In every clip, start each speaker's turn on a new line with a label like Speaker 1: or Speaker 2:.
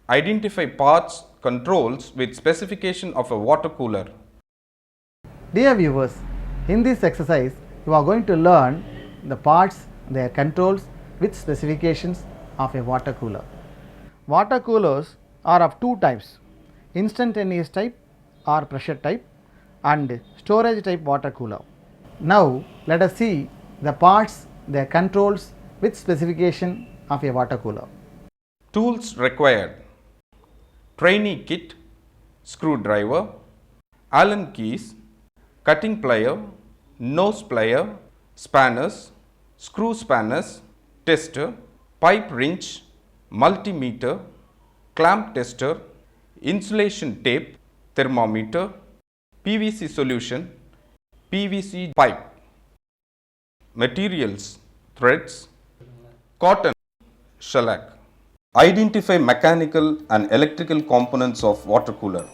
Speaker 1: Identify parts, controls with specification of a water cooler.
Speaker 2: Dear viewers, in this exercise you are going to learn the parts, their controls with specifications of a water cooler. Water coolers are of two types: instantaneous type or pressure type and storage type water cooler. Now let us see the parts, their controls with specification of a water cooler.
Speaker 1: Tools required: trainee kit, screwdriver, Allen keys, cutting plier, nose plier, spanners, screw spanners, tester, pipe wrench, multimeter, clamp tester, insulation tape, thermometer, PVC solution, PVC pipe. Materials: threads, cotton, shellac. Identify mechanical and electrical components of water cooler.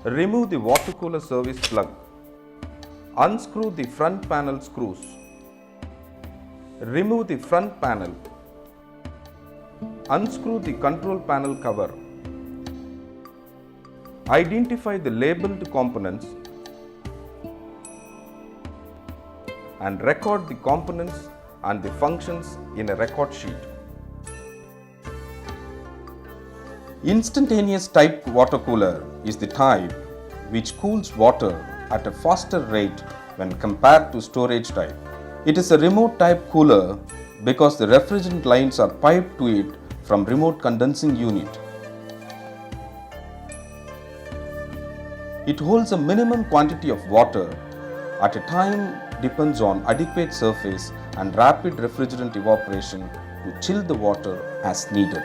Speaker 1: Remove the water cooler service plug. Unscrew the front panel screws. Remove the front panel. Unscrew the control panel cover. Identify the labeled components and record the components and the functions in a record sheet. Instantaneous type water cooler is the type which cools water at a faster rate when compared to storage type. It is a remote type cooler because the refrigerant lines are piped to it from remote condensing unit. It holds a minimum quantity of water at a time depends on adequate surface and rapid refrigerant evaporation to chill the water as needed.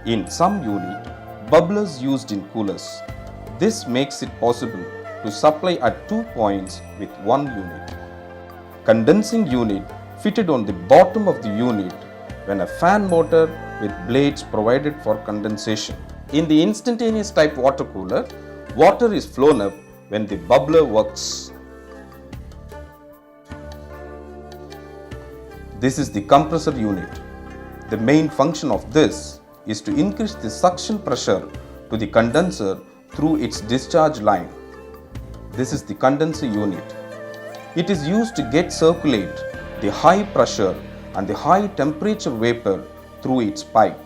Speaker 1: In some unit, bubblers used in coolers. This makes it possible to supply at 2 points with one unit. Condensing unit fitted on the bottom of the unit when a fan motor with blades provided for condensation. In the instantaneous type water cooler, water is flown up when the bubbler works. This is the compressor unit. The main function of this is to increase the suction pressure to the condenser through its discharge line. This is the condenser unit. It is used to get circulate the high pressure and the high temperature vapor through its pipe.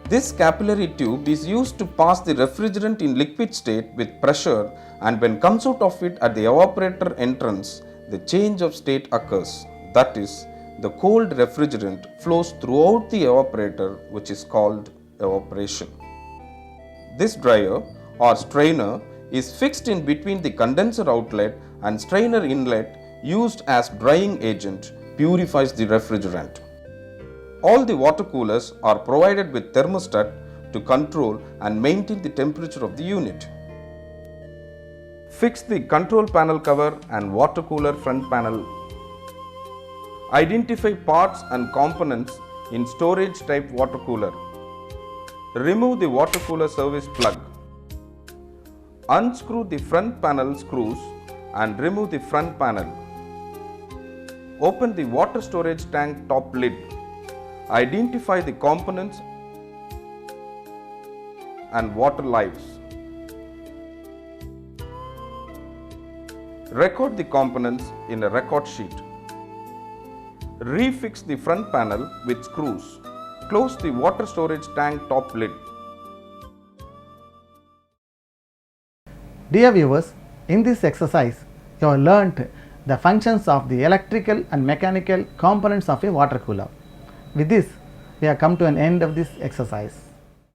Speaker 1: This capillary tube is used to pass the refrigerant in liquid state with pressure, and when comes out of it at the evaporator entrance, the change of state occurs. That is, the cold refrigerant flows throughout the evaporator, which is called evaporation. This dryer or strainer is fixed in between the condenser outlet and strainer inlet, used as drying agent, purifies the refrigerant. All the water coolers are provided with thermostat to control and maintain the temperature of the unit. Fix the control panel cover and water cooler front panel. Identify parts and components in storage type water cooler. Remove the water cooler service plug. Unscrew the front panel screws and remove the front panel. Open the water storage tank top lid. Identify the components and water lives. Record the components in a record sheet. Refix the front panel with screws. Close the water storage tank top lid.
Speaker 2: Dear viewers, in this exercise you have learnt the functions of the electrical and mechanical components of a water cooler. With this, we have come to an end of this exercise.